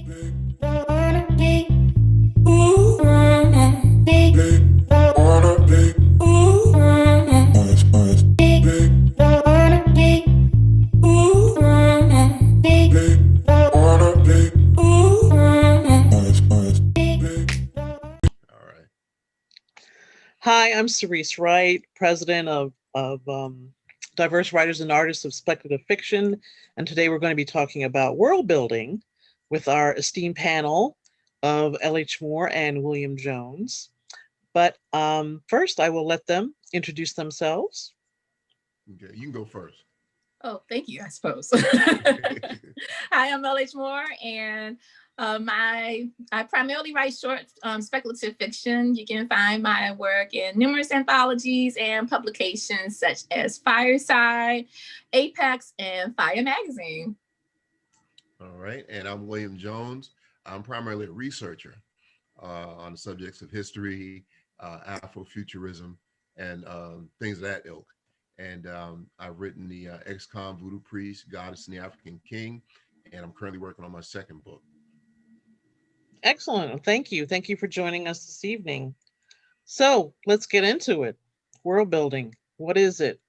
Hi, I'm Cerise Wright, president of Diverse Writers and Artists of Speculative Fiction, and today we're going to be talking about world building with our esteemed panel of L.H. Moore and William Jones. But first, I will let them introduce themselves. Okay, you can go first. Oh, thank you, I suppose. Hi, I'm L.H. Moore, and I primarily write short speculative fiction. You can find my work in numerous anthologies and publications such as Fireside, Apex, and Fire Magazine. All right, and I'm William Jones. I'm primarily a researcher on the subjects of history, Afrofuturism, and things of that ilk. And I've written the ex-con Voodoo Priest, Goddess and the African King, and I'm currently working on my second book. Excellent. Thank you. Thank you for joining us this evening. So let's get into it. World building. What is it?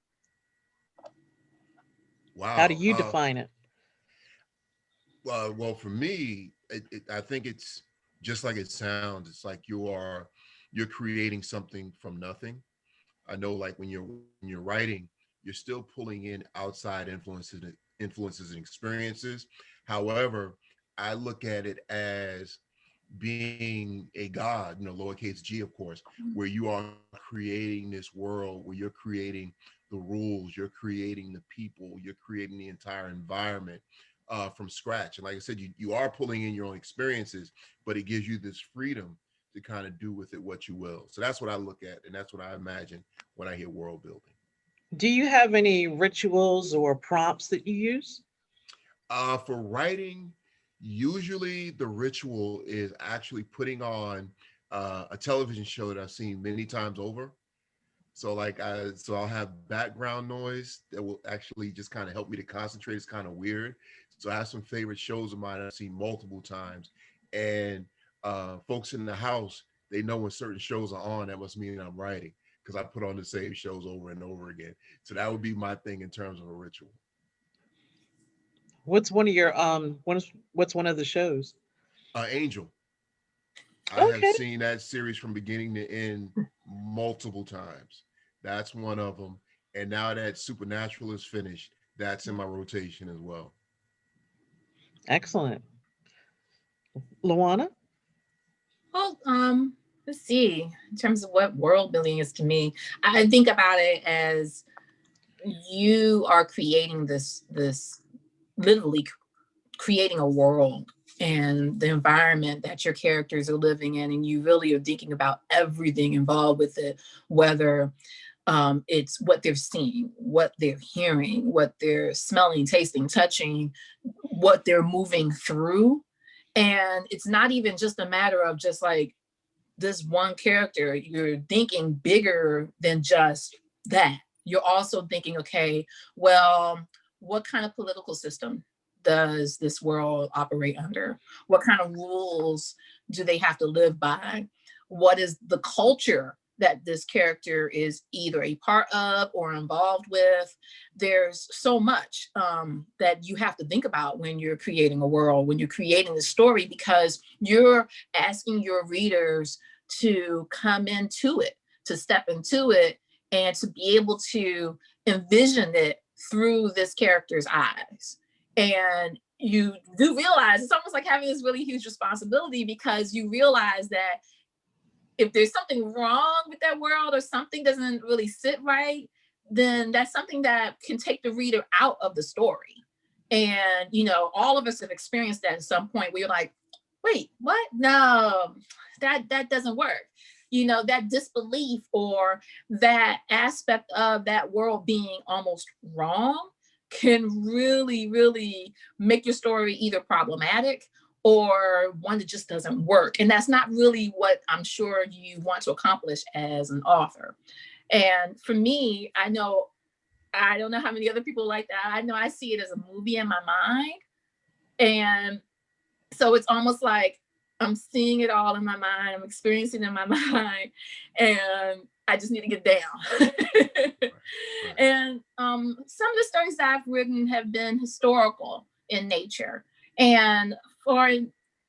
Wow. How do you define it? Well, for me, I think it's just like it sounds. It's like you're creating something from nothing. I know, like when you're writing, you're still pulling in outside influences and experiences. However, I look at it as being a god, lowercase g, of course, where you are creating this world, where you're creating the rules, you're creating the people, you're creating the entire environment from scratch. And like I said, you are pulling in your own experiences, but it gives you this freedom to kind of do with it what you will. So that's what I look at, and that's what I imagine when I hear world building. Do you have any rituals or prompts that you use? For writing, usually the ritual is actually putting on a television show that I've seen many times over. So so I'll have background noise that will actually just kind of help me to concentrate. It's kind of weird. So I have some favorite shows of mine I've seen multiple times, and folks in the house, they know when certain shows are on. That must mean I'm writing because I put on the same shows over and over again. So that would be my thing in terms of a ritual. What's one of your what's one of the shows? Angel. I have Okay. seen that series from beginning to end multiple times. That's one of them. And now that Supernatural is finished, that's in my rotation as well. Excellent. Luana? Well, let's see. In terms of what world building is to me, I think about it as you are creating this literally creating a world and the environment that your characters are living in, and you really are thinking about everything involved with it, whether it's what they're seeing, what they're hearing, what they're smelling, tasting, touching, what they're moving through. And it's not even just a matter of just like this one character. You're thinking bigger than just that. You're also thinking, okay, well, what kind of political system does this world operate under? What kind of rules do they have to live by? What is the culture that this character is either a part of or involved with? There's so much that you have to think about when you're creating a world, when you're creating the story, because you're asking your readers to come into it, to step into it, and to be able to envision it through this character's eyes. And you do realize it's almost like having this really huge responsibility, because you realize that if there's something wrong with that world or something doesn't really sit right, then that's something that can take the reader out of the story. And, all of us have experienced that at some point where you're like, wait, what? No, that doesn't work. That disbelief or that aspect of that world being almost wrong can really, really make your story either problematic or one that just doesn't work. And that's not really what I'm sure you want to accomplish as an author. And for me, I don't know how many other people like that. I know I see it as a movie in my mind. And So it's almost like I'm seeing it all in my mind, I'm experiencing it in my mind, and I just need to get down. Right. And some of the stories that I've written have been historical in nature. And for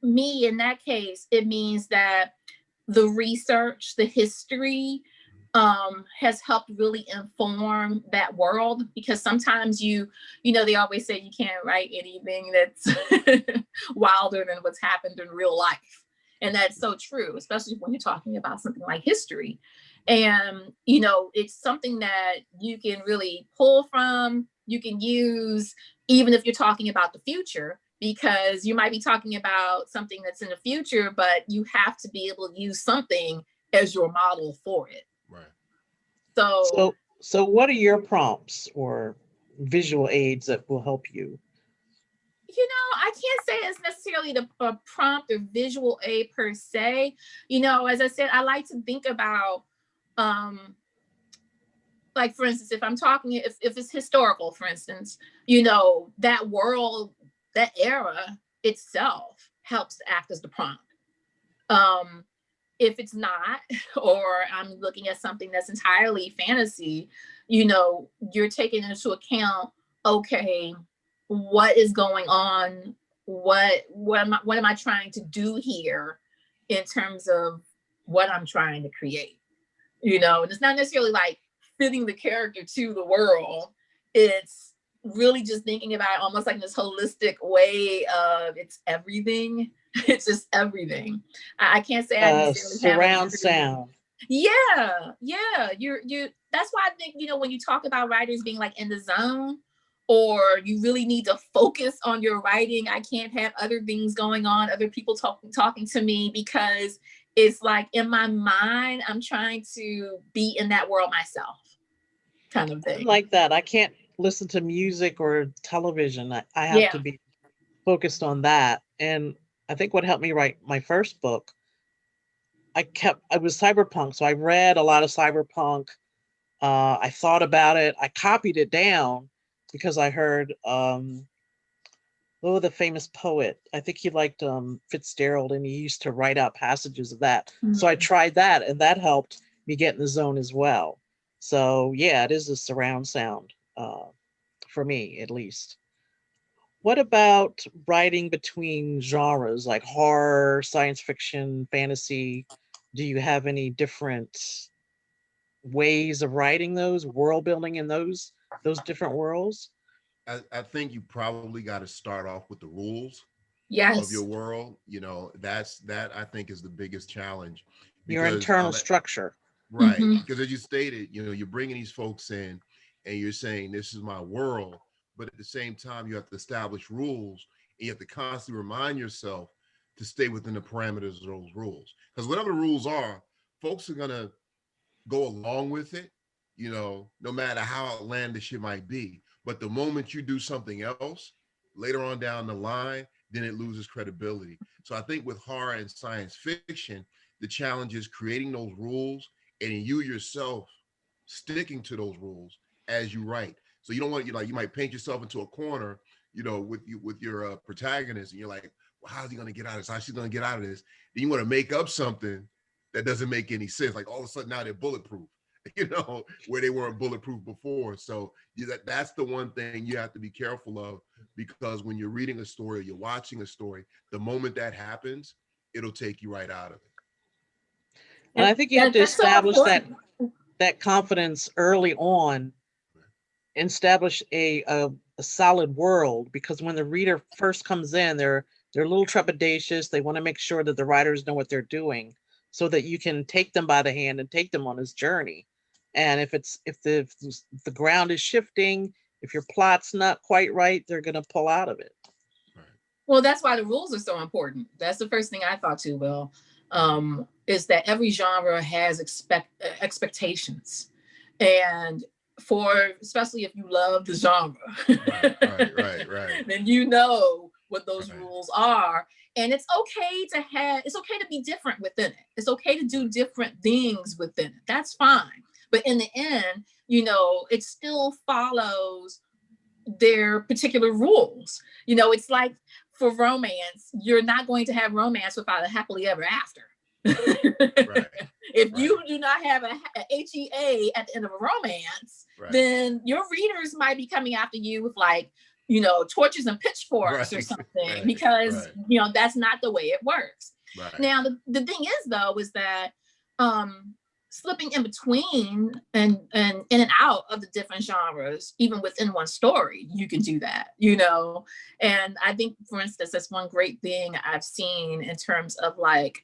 me, in that case, it means that the research, the history, has helped really inform that world, because sometimes they always say you can't write anything that's wilder than what's happened in real life. And that's so true, especially when you're talking about something like history. And, it's something that you can really pull from, you can use, even if you're talking about the future, because you might be talking about something that's in the future, but you have to be able to use something as your model for it. Right. So, So what are your prompts or visual aids that will help you? I can't say it's necessarily a prompt or visual aid per se. As I said, I like to think about, like, for instance, if I'm talking, if it's historical, for instance, that world, that era itself helps to act as the prompt. Um, if it's not, or I'm looking at something that's entirely fantasy, you're taking into account, okay, what is going on? What am I trying to do here in terms of what I'm trying to create? And it's not necessarily like fitting the character to the world. It's really just thinking about it almost like this holistic way of it's everything. It's just everything. I can't say I necessarily have an Surround answer. sound. Yeah, yeah. You That's why I think, when you talk about writers being like in the zone, or you really need to focus on your writing. I can't have other things going on, other people talking to me, because it's like in my mind, I'm trying to be in that world myself, kind of I'm thing. like that. I can't listen to music or television. I have Yeah. to be focused on that. And I think what helped me write my first book, I was cyberpunk. So I read a lot of cyberpunk. I thought about it. I copied it down because I heard, the famous poet. I think he liked Fitzgerald, and he used to write out passages of that. So I Mhm. tried that, and that helped me get in the zone as well. So yeah, it is a surround sound, for me at least. What about writing between genres like horror, science fiction, fantasy? Do you have any different ways of writing those, world building in those different worlds? I think you probably got to start off with the rules of your Yes. world. That I think is the biggest challenge Your because internal structure. right, Hmm. because as you stated, you're bringing these folks in and you're saying this is my world, but at the same time you have to establish rules and you have to constantly remind yourself to stay within the parameters of those rules. Because whatever the rules are, folks are gonna go along with it, no matter how outlandish it might be. But the moment you do something else later on down the line, then it loses credibility. So I think with horror and science fiction, the challenge is creating those rules and you yourself sticking to those rules as you write. So you don't want you might paint yourself into a corner, with your protagonist, and you're like, well, how's he going to get out of this? How's she going to get out of this? Then you want to make up something that doesn't make any sense. Like all of a sudden now they're bulletproof, where they weren't bulletproof before. So that's the one thing you have to be careful of, because when you're reading a story or you're watching a story, the moment that happens, it'll take you right out of it. And And I think you have to that's so establish that important. that confidence early on, establish a solid world, because when the reader first comes in, they're a little trepidatious. They want to make sure that the writers know what they're doing, so that you can take them by the hand and take them on this journey. And if the ground is shifting, if your plot's not quite right, they're going to pull out of it. Right. Well, that's why the rules are so important. That's the first thing I thought too, Will. Is that every genre has expectations, and for especially if you love the genre, Right, right, right, right, then you know what those right, rules are. And it's okay to be different within it. It's okay to do different things within it. That's fine. But in the end, it still follows their particular rules. It's like, for romance, you're not going to have romance without a happily ever after. Right. If you do not have a HEA at the end of a romance, then your readers might be coming after you with like, you know, torches and pitchforks or something, because you know, that's not the way it works. Now the thing is though, is that slipping in between and in and out of the different genres, even within one story, you can do that, you know. And I think, for instance, that's one great thing I've seen in terms of like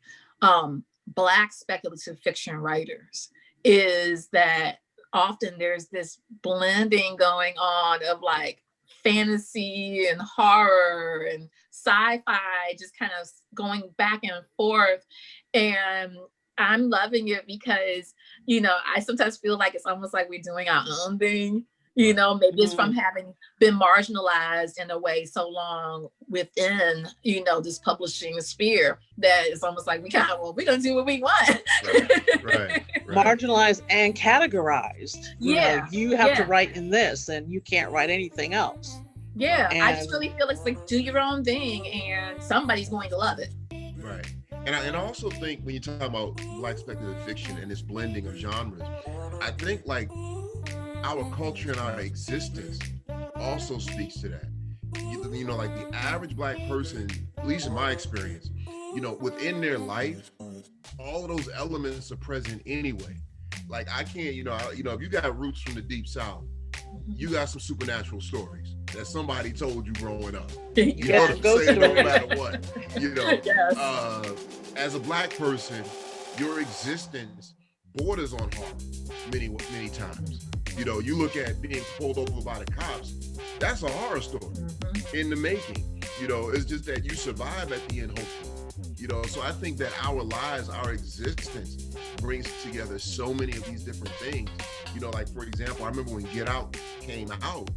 Black speculative fiction writers, is that often there's this blending going on of like fantasy and horror and sci-fi, just kind of going back and forth. And I'm loving it because, you know, I sometimes feel like it's almost like we're doing our own thing. You know, maybe it's from having been marginalized in a way so long within, you know, this publishing sphere, that it's almost like we kind of, well, we're going to do what we want. Right. Marginalized and categorized. You know, you have to write in this and you can't write anything else. Yeah, and I just really feel it's like, do your own thing and somebody's going to love it. Right. And I also think when you talk about Black speculative fiction and this blending of genres, I think like our culture and our existence also speaks to that. You know, like the average Black person, at least in my experience, you know, within their life, all of those elements are present anyway. Like I can't, you know, if you got roots from the Deep South, you got some supernatural stories that somebody told you growing up. You know what I'm saying? No matter what, you know. As a Black person, your existence borders on horror many times. You know, you look at being pulled over by the cops, that's a horror story in the making. You know, it's just that you survive at the end, hopefully. You know, so I think that our lives, our existence brings together so many of these different things. You know, like for example, I remember when Get Out came out,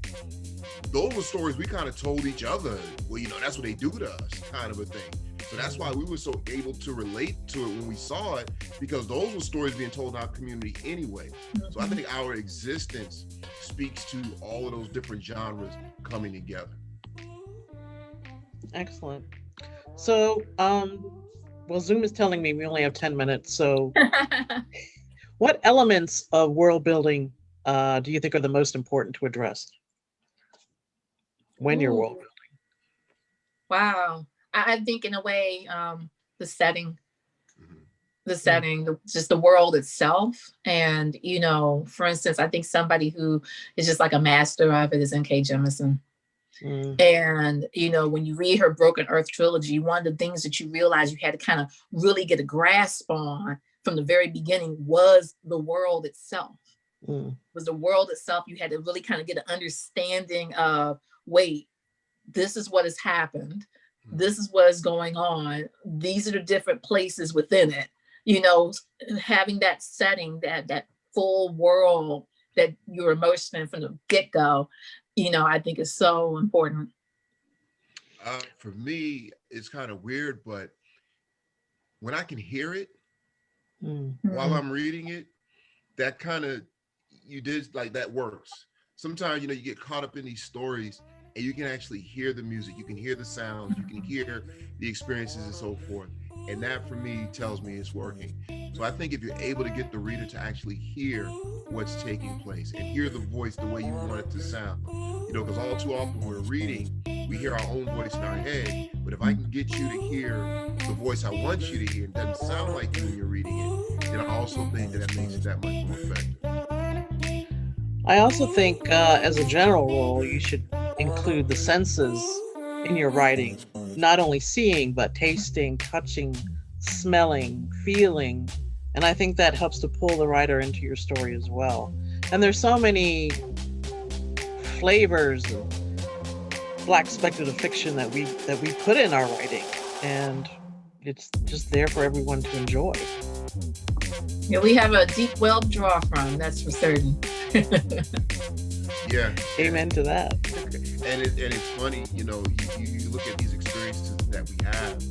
those were stories we kind of told each other, well, you know, that's what they do to us, kind of a thing. So that's why we were so able to relate to it when we saw it, because those were stories being told in our community anyway. So I think our existence speaks to all of those different genres coming together. Excellent. So, well, Zoom is telling me we only have 10 minutes. So what elements of world building do you think are the most important to address when you're world building? Wow. I think in a way, the setting, just the world itself. And, you know, for instance, I think somebody who is just like a master of it is N.K. Jemisin. And, you know, when you read her Broken Earth trilogy, one of the things that you realize you had to kind of really get a grasp on from the very beginning was the world itself. Was the world itself. You had to really kind of get an understanding of, wait, this is what has happened. This is what is going on. These are the different places within it. You know, having that setting, that full world that you're immersed in from the get-go, you know, I think is so important. For me, it's kind of weird, but when I can hear it while I'm reading it, that kind of, you did like that works. Sometimes, you know, you get caught up in these stories and you can actually hear the music, you can hear the sounds, you can hear the experiences and so forth. And that for me tells me it's working. So I think if you're able to get the reader to actually hear what's taking place and hear the voice the way you want it to sound, you know, because all too often when we're reading, we hear our own voice in our head. But if I can get you to hear the voice I want you to hear, it doesn't sound like you when you're reading it, then I also think that makes it that much more effective. I also think as a general rule, you should include the senses in your writing, not only seeing, but tasting, touching, smelling, feeling. And I think that helps to pull the writer into your story as well. And there's so many flavors of Black speculative fiction that we put in our writing, and it's just there for everyone to enjoy. Yeah, we have a deep well to draw from, that's for certain. Yeah. Amen to that. And it's funny, you know, you look at these experiences that we have,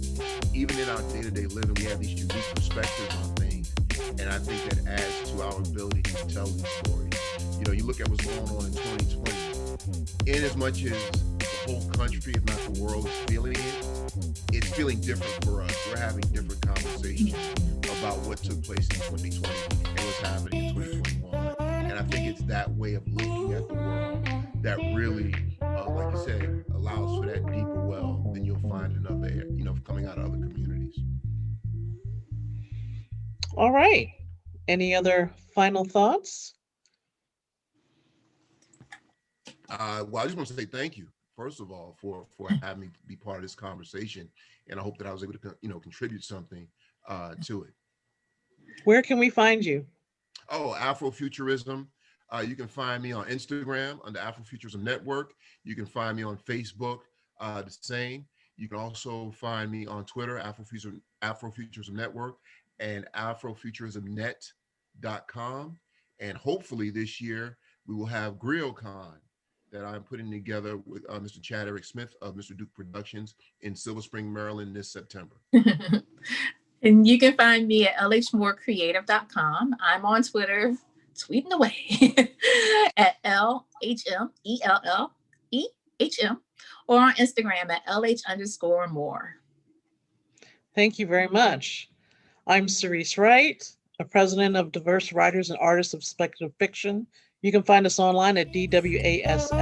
even in our day-to-day living, we have these unique perspectives on things. And I think that adds to our ability to tell these stories. You know, you look at what's going on in 2020, in as much as the whole country, if not the world, is feeling it, it's feeling different for us. We're having different conversations about what took place in 2020 and what's happening in 2021. And I think it's that way of looking at the world that really, like you said, allows for that deeper well than you'll find in other, coming out of other communities. All right. Any other final thoughts? Well, I just want to say thank you, first of all, for having me be part of this conversation, and I hope that I was able to contribute something to it. Where can we find you? Oh, Afrofuturism. You can find me on Instagram under Afrofuturism Network. You can find me on Facebook, the same. You can also find me on Twitter, Afrofuturism Network, and AfrofuturismNet.com. And hopefully this year we will have GrioCon that I'm putting together with Mr. Chad Eric Smith of Mr. Duke Productions in Silver Spring, Maryland this September. And you can find me at lhmorecreative.com. I'm on Twitter, tweeting away at LHMELLEHM, or on Instagram at LH_more. Thank you very much. I'm Cerise Wright, a president of Diverse Writers and Artists of Speculative Fiction. You can find us online at DWASF.org.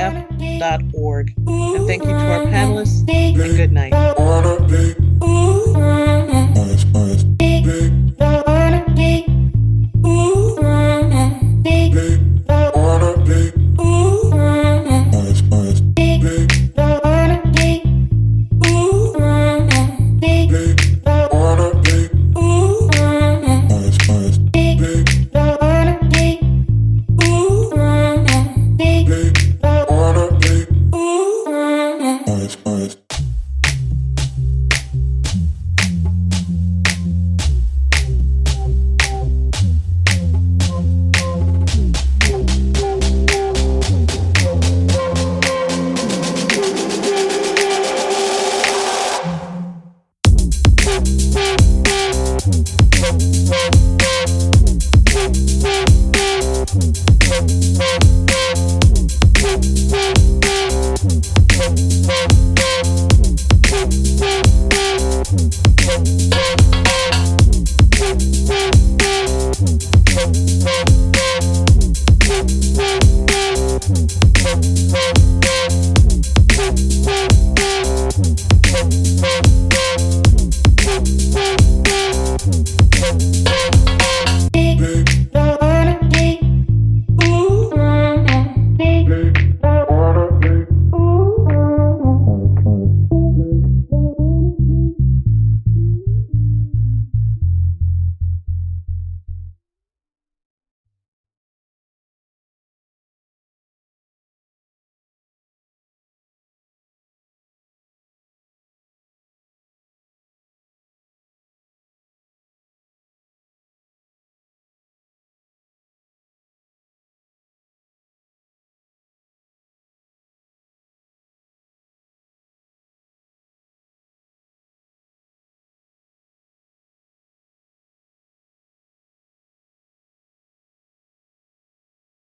And thank you to our panelists, and good night.